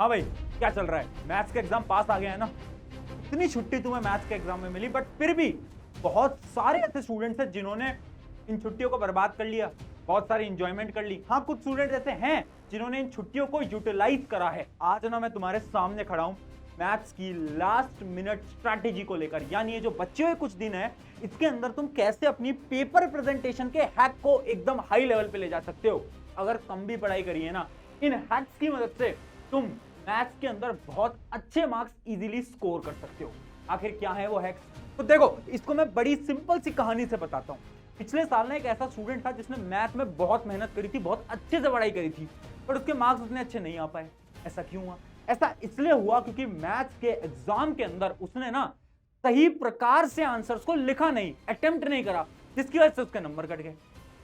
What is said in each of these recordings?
हाँ भाई, क्या चल रहा है? मैथ्स का एग्जाम पास आ गया है ना? इतनी छुट्टी तुम्हें मैथ्स के एग्जाम में मिली, बट फिर भी बहुत सारे ऐसे स्टूडेंट्स हैं जिन्होंने इन छुट्टियों को बर्बाद कर लिया, बहुत सारी इंजॉयमेंट कर ली। हाँ, कुछ स्टूडेंट ऐसे हैं जिन्होंने इन छुट्टियों को यूटिलाइज करा है। आज ना मैं तुम्हारे सामने खड़ा हूं मैथ्स की लास्ट मिनट स्ट्रैटेजी को लेकर, यानी ये जो बच्चे हुए कुछ दिन है, इसके अंदर तुम कैसे अपनी पेपर प्रेजेंटेशन के हैक को एकदम हाई लेवल पे ले जा सकते हो। अगर कम भी पढ़ाई करी है ना, इन हैक्स की मदद से तुम मैथ्स के अंदर बहुत अच्छे मार्क्स इजीली स्कोर कर सकते हो। आखिर क्या है वो हैक्स? तो देखो, इसको मैं बड़ी सिंपल सी कहानी से बताता हूँ। पिछले साल ना एक ऐसा स्टूडेंट था जिसने मैथ में बहुत मेहनत करी थी, बहुत अच्छे से पढ़ाई करी थी, पर उसके मार्क्स उतने अच्छे नहीं आ पाए। ऐसा क्यों हुआ? ऐसा इसलिए हुआ क्योंकि मैथ्स के एग्जाम के अंदर उसने ना सही प्रकार से आंसर्स को लिखा नहीं, अटेम्प्ट नहीं करा, जिसकी वजह से उसके नंबर कट गए।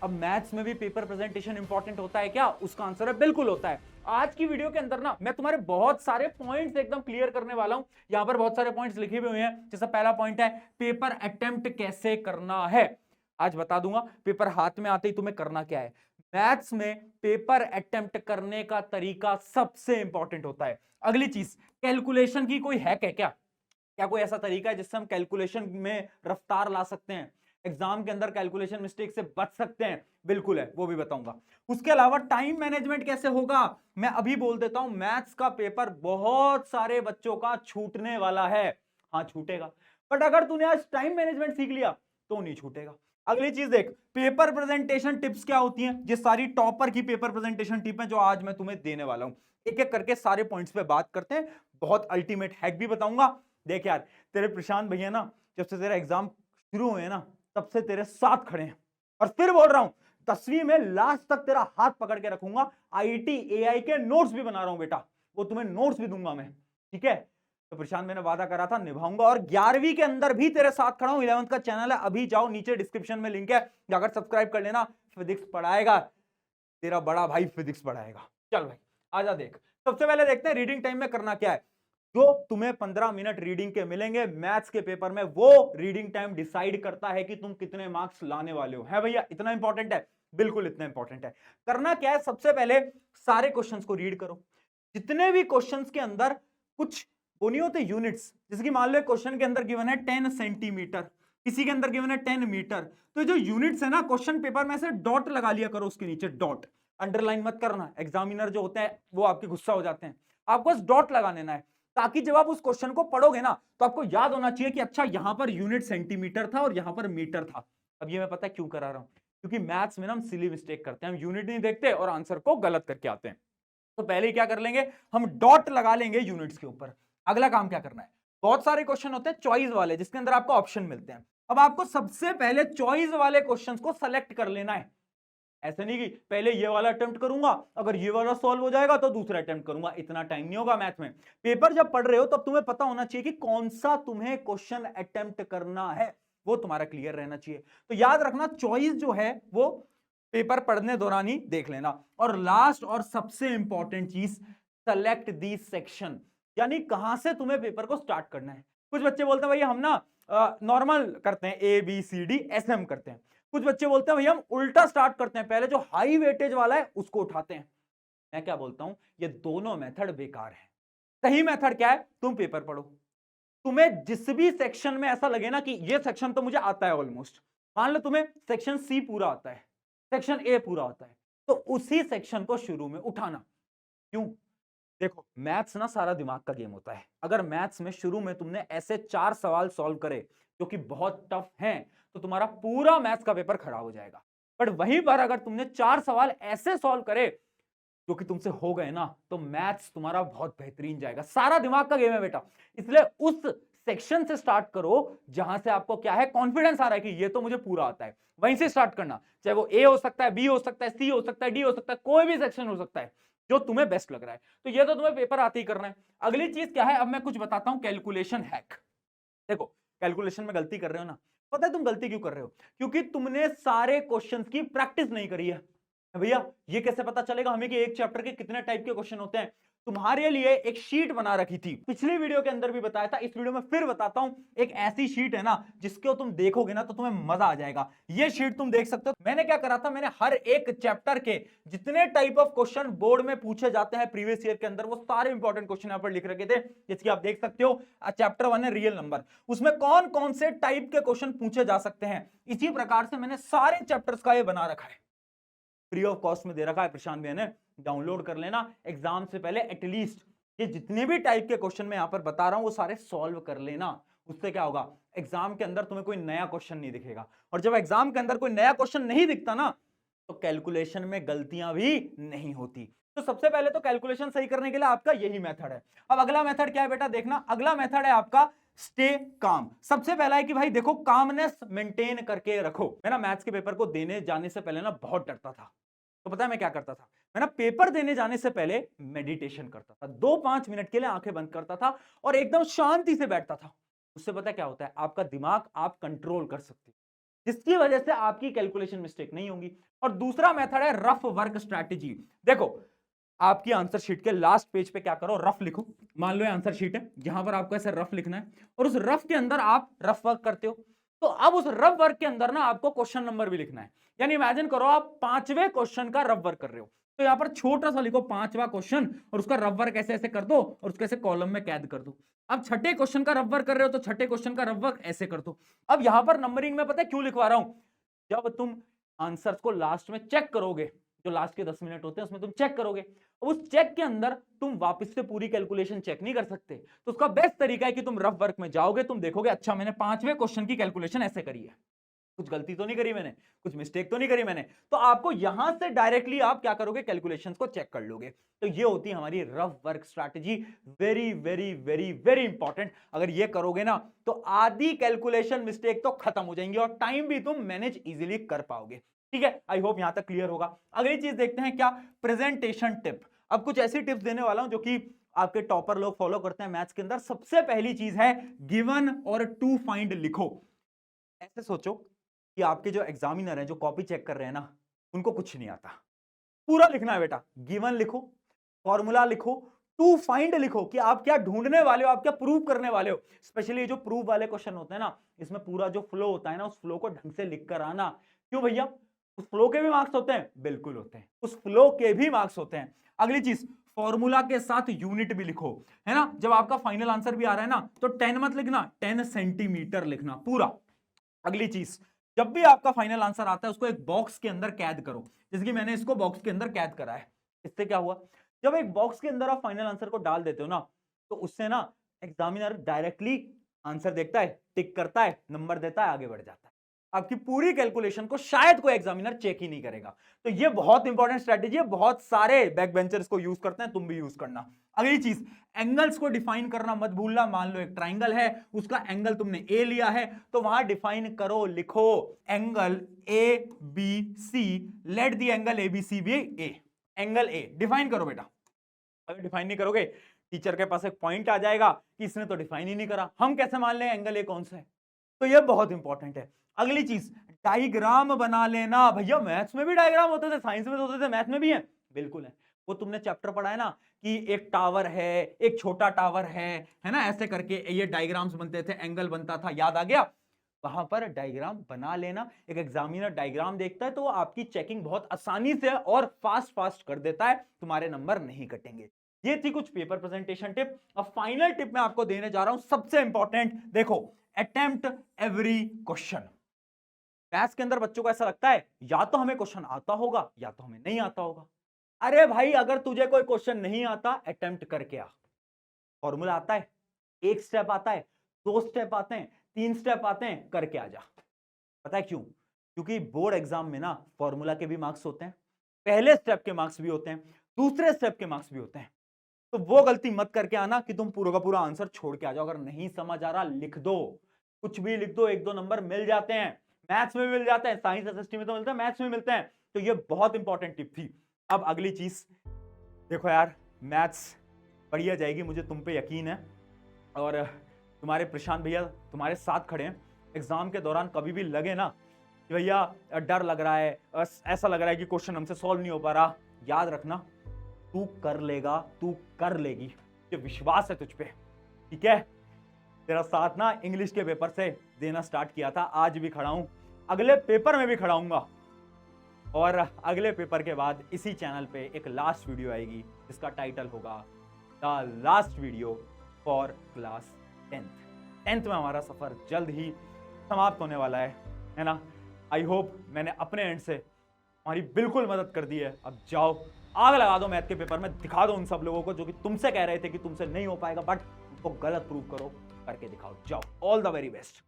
अब मैथ्स में भी पेपर प्रेजेंटेशन इंपॉर्टेंट होता है क्या? उसका आंसर है बिल्कुल होता है। आज की वीडियो के अंदर ना मैं तुम्हारे बहुत सारे पॉइंट्स एकदम क्लियर करने वाला हूं। यहां पर बहुत सारे पॉइंट्स लिखे हुए हैं। जैसा पहला पॉइंट है, पेपर अटेम्प्ट कैसे करना है। आज बता दूंगा पेपर हाथ में आते ही तुम्हें करना क्या है। मैथ्स में पेपर अटेम्प्ट करने का तरीका सबसे इंपॉर्टेंट होता है। अगली चीज, कैलकुलेशन की कोई हैक है क्या? क्या कोई ऐसा तरीका है जिससे हम कैलकुलेशन में रफ्तार ला सकते हैं, एग्जाम के अंदर कैलकुलेशन मिस्टेक से बच सकते हैं? बिल्कुल है, वो भी बताऊंगा। उसके अलावा टाइम मैनेजमेंट कैसे होगा, मैं अभी बोल देता हूं। मैथ्स का पेपर बहुत सारे बच्चों का छूटने वाला है। हाँ, छूटेगा, बट अगर तूने आज टाइम मैनेजमेंट सीख लिया तो नहीं छूटेगा। अगली चीज देख, पेपर प्रेजेंटेशन टिप्स क्या होती हैं। ये सारी टॉपर की पेपर प्रेजेंटेशन टिप है जो आज मैं तुम्हें देने वाला हूं। एक एक करके सारे पॉइंट्स पे बात करते हैं, बहुत अल्टीमेट हैक भी बताऊंगा। देख यार, तेरे प्रशांत भैया ना जब से तेरा एग्जाम शुरू हुए ना, तब से तेरे साथ खड़े हैं। और फिर बोल रहा हूं, 10वीं में लास्ट तक तेरा हाथ पकड़ के रखूंगा। आईटी एआई के नोट्स भी बना रहा हूं बेटा, वो तुम्हें नोट्स भी दूंगा मैं, ठीक है? तो प्रशांत, मैंने वादा करा था, निभाऊंगा। और 11वीं के अंदर भी तेरे साथ खड़ा हूं। 11th का चैनल है, अभी जाओ, नीचे डिस्क्रिप्शन में लिंक है, जाकर सब्सक्राइब कर लेना। फिजिक्स पढ़ाएगा तेरा बड़ा भाई, फिजिक्स पढ़ाएगा। चल भाई, आजा देख। सबसे पहले देखते हैं रीडिंग टाइम में करना क्या है। जो तुम्हें 15 मिनट रीडिंग के मिलेंगे मैथ्स के पेपर में, वो रीडिंग टाइम डिसाइड करता है कि तुम कितने मार्क्स लाने वाले हो। है भैया, इतना इंपॉर्टेंट है? बिल्कुल इतना इंपॉर्टेंट है। करना क्या है, सबसे पहले सारे क्वेश्चंस को रीड करो। जितने भी क्वेश्चंस के अंदर कुछ वो नहीं होते यूनिट्स, जैसे कि मान लो क्वेश्चन के अंदर गिवन है 10 सेंटीमीटर, किसी के अंदर गिवन है 10 मीटर, तो जो यूनिट्स है ना, क्वेश्चन पेपर में से डॉट लगा लिया करो उसके नीचे। डॉट अंडरलाइन मत करना, एग्जामिनर जो होते हैं वो आपके गुस्सा हो जाते हैं। आपको बस डॉट लगा लेना है, ताकि जब आप उस क्वेश्चन को पढ़ोगे ना, तो आपको याद होना चाहिए कि अच्छा, यहां पर यूनिट सेंटीमीटर था और यहां पर मीटर था। अब ये मैं पता है क्यों करा रहा हूं, क्योंकि मैथ्स में ना हम सिली मिस्टेक करते हैं, हम यूनिट नहीं देखते और आंसर को गलत करके आते हैं। तो पहले क्या कर लेंगे, हम डॉट लगा लेंगे यूनिट्स के ऊपर। अगला काम क्या करना है, बहुत सारे क्वेश्चन होते हैं चॉइस वाले, जिसके अंदर आपको ऑप्शन मिलते हैं। अब आपको सबसे पहले चॉइस वाले क्वेश्चंस को सेलेक्ट कर लेना है। ऐसे नहीं कि पहले ये वाला अटेम्प्ट करूंगा, अगर ये वाला सॉल्व हो जाएगा तो दूसरा अटेम्प्ट करूंगा। इतना टाइम नहीं होगा मैथ में। पेपर जब पढ़ रहे हो तब तुम्हें पता होना चाहिए कि कौन सा तुम्हें क्वेश्चन अटेम्प्ट करना है, वो तुम्हारा क्लियर रहना चाहिए। तो याद रखना, चॉइस जो है वो पेपर पढ़ने दौरान ही देख लेना। और लास्ट और सबसे इंपॉर्टेंट चीज, सेलेक्ट दी सेक्शन, यानी कहां से तुम्हें पेपर को स्टार्ट करना है। कुछ बच्चे बोलते हैं भैया हम ना नॉर्मल करते हैं, ए बी सी डी ऐसे हम करते हैं। कुछ बच्चे बोलते हैं भैया हम उल्टा स्टार्ट करते हैं, पहले जो हाई वेटेज वाला है उसको उठाते हैं। मैं क्या बोलता हूं, ये दोनों मेथड बेकार है। सही मेथड क्या है, तुम पेपर पढ़ो। तुम्हें जिस भी सेक्शन में ऐसा लगे ना कि ये सेक्शन तो मुझे आता है ऑलमोस्ट, मान लो तुम्हें सेक्शन सी पूरा आता है, सेक्शन ए पूरा आता है, तो उसी सेक्शन को शुरू में उठाना। क्यों? देखो, मैथ्स ना सारा दिमाग का गेम होता है। अगर मैथ्स में शुरू में तुमने ऐसे 4 सवाल सॉल्व करे जो कि बहुत टफ हैं, तो तुम्हारा पूरा मैथ्स का पेपर खराब हो जाएगा। बट वहीं पर अगर तुमने 4 सवाल ऐसे सॉल्व करे जो कि तुमसे हो गए ना, तो मैथ्स तुम्हारा बहुत बेहतरीन जाएगा। सारा दिमाग का गेम है बेटा, इसलिए उस सेक्शन से स्टार्ट करो जहां से आपको क्या है, कॉन्फिडेंस आ रहा है कि ये तो मुझे पूरा आता है। वहीं से स्टार्ट करना, चाहे वो ए हो सकता है, बी हो सकता है, सी हो सकता है, डी हो सकता है, कोई भी सेक्शन हो सकता है जो तुम्हें बेस्ट लग रहा है। तो ये तो तुम्हें पेपर आते ही करना है। अगली चीज क्या है, अब मैं कुछ बताता हूं, कैलकुलेशन हैक। देखो, कैलकुलेशन में गलती कर रहे हो ना, पता है तुम गलती क्यों कर रहे हो? क्योंकि तुमने सारे क्वेश्चंस की प्रैक्टिस नहीं करी है। भैया ये कैसे पता चलेगा हमें कि एक चैप्टर के कितने टाइप के क्वेश्चन होते हैं? तुम्हारे लिए एक शीट बना रखी थी। पिछली वीडियो के अंदर भी बताया था, इस वीडियो में फिर बताता हूं। एक ऐसी शीट है ना जिसको तुम देखोगे ना तो तुम्हें मजा आ जाएगा। ये शीट तुम देख सकते हो। मैंने क्या करा था, मैंने हर एक चैप्टर के जितने टाइप ऑफ क्वेश्चन बोर्ड में पूछे जाते हैं प्रीवियस ईयर के अंदर, वो सारे इंपॉर्टेंट क्वेश्चन यहां पर लिख रखे थे, जिसकी आप देख सकते हो। चैप्टर 1 है रियल नंबर, उसमें कौन कौन से टाइप के क्वेश्चन पूछे जा सकते हैं। इसी प्रकार से मैंने सारे चैप्टर्स का ये बना रखा है, फ्री ऑफ कॉस्ट में दे रखा है। प्रशांत भैया ने डाउनलोड कर लेना एग्जाम से पहले। एटलीस्ट ये जितने भी टाइप के क्वेश्चन मैं यहां पर बता रहा हूं वो सारे सॉल्व कर लेना। उससे क्या होगा, एग्जाम के अंदर तुम्हें कोई नया क्वेश्चन नहीं दिखेगा। और जब एग्जाम के अंदर कोई नया क्वेश्चन नहीं दिखता ना, तो कैलकुलेशन में गलतियां भी नहीं होती। तो सबसे पहले तो कैलकुलेशन सही करने के लिए आपका यही मेथड है। अब अगला मेथड क्या है बेटा, देखना। अगला मेथड है आपका स्टे काम। सबसे पहला है कि भाई देखो, कामनेस मेंटेन करके रखो। मैं ना मैथ्स के पेपर को देने जाने से पहले ना बहुत डरता था। तो पता है मैं क्या करता था, मैं ना पेपर देने जाने से पहले मेडिटेशन करता था। 2-5 मिनट के लिए आंखें बंद करता था और एकदम शांति से बैठता था। उससे पता है क्या होता है, आपका दिमाग आप कंट्रोल कर सकते हो, जिसकी वजह से आपकी कैलकुलेशन मिस्टेक नहीं होगी। और दूसरा मेथड है रफ वर्क स्ट्रैटेजी। देखो, आपकी आंसर शीट के लास्ट पेज पे क्या करो, रफ लिखो। मान लो ये आंसर शीट है, यहां पर आपको ऐसे रफ लिखना है और उस रफ के अंदर आप रफ वर्क करते हो। तो अब उस रफ वर्क के अंदर ना आपको क्वेश्चन नंबर भी लिखना है। यानी इमेजिन करो आप 5वें क्वेश्चन का रफ वर्क कर रहे हो, तो यहां पर छोटा सा लिखो 5वां क्वेश्चन और उसका रफ वर्क ऐसे ऐसे कर दो और उसको ऐसे कॉलम में कैद कर दो। अब छठे क्वेश्चन का रफ वर्क कर रहे हो तो छठे क्वेश्चन का रफ वर्क ऐसे कर दो। अब यहां पर नंबरिंग में पता है क्यों लिखवा रहा हूं, जब तुम आंसर्स को लास्ट में चेक करोगे, जो लास्ट के 10 मिनट होते हैं उसमें तुम चेक करोगे, उस चेक के अंदर तुम वापस से पूरी कैलकुलेशन चेक नहीं कर सकते। तो उसका बेस्ट तरीका है कि तुम रफ वर्क में जाओगे, तुम देखोगे अच्छा मैंने 5वें क्वेश्चन की कैलकुलेशन ऐसे करी है, कुछ गलती तो नहीं करी मैंने, कुछ मिस्टेक तो नहीं करी मैंने। तो आपको यहां से डायरेक्टली आप क्या करोगे, कैलकुलेशंस को चेक कर लोगे। तो ये होती है हमारी rough work strategy. Very very very very important. अगर ये करोगे ना तो आधी कैलकुलेशन मिस्टेक तो खत्म हो जाएंगी और टाइम भी तुम मैनेज इजीली कर पाओगे। ठीक है, आई होप यहां तक क्लियर होगा। अगली चीज देखते हैं क्या, प्रेजेंटेशन टिप। अब कुछ ऐसी टिप्स देने वाला हूं जो कि आपके टॉपर लोग फॉलो करते हैं मैथ्स के अंदर। सबसे पहली चीज है गिवन और टू फाइंड लिखो। ऐसे सोचो कि आपके जो एग्जामिनर हैं, जो कॉपी चेक कर रहे हैं ना, उनको कुछ नहीं आता। पूरा लिखना है बेटा, गिवन लिखो, फॉर्मूला लिखो, टू फाइंड लिखो कि आप क्या ढूंढने वाले हो, आप क्या प्रूव करने वाले हो। स्पेशली जो प्रूव वाले क्वेश्चन होते हैं ना, इसमें पूरा जो फ्लो होता है ना, उस फ्लो को ढंग से लिख कर आना। क्यों भैया, उस फ्लो के भी मार्क्स होते हैं, बिल्कुल होते हैं, उस फ्लो के भी मार्क्स होते हैं। अगली चीज, फॉर्मूला के साथ यूनिट भी लिखो, है ना। जब आपका फाइनल आंसर भी आ रहा है ना, तो 10 मत लिखना, 10 सेंटीमीटर लिखना पूरा। अगली चीज, जब भी आपका फाइनल आंसर आता है उसको एक बॉक्स के अंदर कैद करो, जैसे कि मैंने इसको बॉक्स के अंदर कैद करा है। इससे क्या हुआ, जब एक बॉक्स के अंदर आप फाइनल आंसर को डाल देते हो ना, तो उससे ना एग्जामिनर डायरेक्टली आंसर देखता है, टिक करता है, नंबर देता है, आगे बढ़ जाता है। आपकी पूरी कैलकुलेशन को शायद कोई एग्जामिनर चेक ही नहीं करेगा। तो ये बहुत इंपॉर्टेंट स्ट्रेटेजी है, बहुत सारे बैक बेंचर्स को यूज करते हैं, तुम भी यूज करना। अगली चीज, एंगल्स को डिफाइन करना मत भूलना। मान लो एक ट्राइंगल है, उसका एंगल तुमने ए लिया है, तो वहां डिफाइन करो, लिखो angle A B C, let the angle A B C B A. Angle A define करो बेटा। अगर डिफाइन नहीं करोगे, टीचर के पास एक पॉइंट आ जाएगा कि इसने तो डिफाइन ही नहीं करा, हम कैसे मान लें एंगल ए कौन सा है। तो ये बहुत इंपॉर्टेंट है। अगली चीज, डायग्राम बना लेना। भैया मैथ्स में भी डायग्राम होते थे, साइंस में होते थे, मैथ्स में भी है, बिल्कुल है। वो तुमने चैप्टर पढ़ा है ना कि एक टावर है, एक छोटा टावर है ना, ऐसे करके ये डायग्राम्स बनते थे, एंगल बनता था, याद आ गया। वहां पर डायग्राम बना लेना। एक एग्जामिनर डायग्राम देखता है तो वो आपकी चेकिंग बहुत आसानी से और फास्ट कर देता है, तुम्हारे नंबर नहीं कटेंगे। ये थी कुछ पेपर प्रेजेंटेशन टिप। अब फाइनल टिप मैं आपको देने जा रहा हूं, सबसे इंपॉर्टेंट। देखो, अटेम्प्ट एवरी क्वेश्चन। मैथ्स के अंदर बच्चों को ऐसा लगता है या तो हमें क्वेश्चन आता होगा या तो हमें नहीं आता होगा। अरे भाई, अगर तुझे कोई क्वेश्चन नहीं आता, अटेम्प्ट करके आ। फॉर्मूला आता है, एक स्टेप आता है, 2 स्टेप आते हैं, 3 स्टेप आते हैं, करके आ जा। पता है क्यों? क्योंकि बोर्ड एग्जाम में ना फॉर्मूला के भी मार्क्स होते हैं, पहले स्टेप के मार्क्स भी होते हैं, दूसरे स्टेप के मार्क्स भी होते हैं। तो वो गलती मत करके आना कि तुम पूरा का पूरा आंसर छोड़ के आ जाओ। अगर नहीं समझ आ रहा, लिख दो, कुछ भी लिख दो, 1-2 नंबर मिल जाते हैं। मैथ्स में मिल जाते हैं, साइंस एसएसटी में तो मिलते हैं, मैथ्स में मिलते हैं। तो ये बहुत इंपॉर्टेंट टिप थी। अब अगली चीज देखो यार, मैथ्स बढ़िया जाएगी, मुझे तुम पे यकीन है। और तुम्हारे प्रशांत भैया तुम्हारे साथ खड़े हैं। एग्जाम के दौरान कभी भी लगे ना कि भैया डर लग रहा है, ऐसा लग रहा है कि क्वेश्चन हमसे सॉल्व नहीं हो पा रहा, याद रखना तू कर लेगा, तू कर लेगी, ये विश्वास है तुझ पे, ठीक है। तेरा साथ ना इंग्लिश के पेपर से देना स्टार्ट किया था, आज भी खड़ा हूं, अगले पेपर में भी खड़ा हूंगा। और अगले पेपर के बाद इसी चैनल पे एक लास्ट वीडियो आएगी जिसका टाइटल होगा the last video for class 10th में हमारा सफर जल्द ही समाप्त होने वाला है ना। आई होप मैंने अपने एंड से हमारी बिल्कुल मदद कर दी है। अब जाओ आग लगा दो मैथ के पेपर में, दिखा दो उन सब लोगों को जो कि तुमसे कह रहे थे कि तुमसे नहीं हो पाएगा, बट उनको गलत प्रूव करो, करके दिखाओ। जाओ, ऑल द वेरी बेस्ट।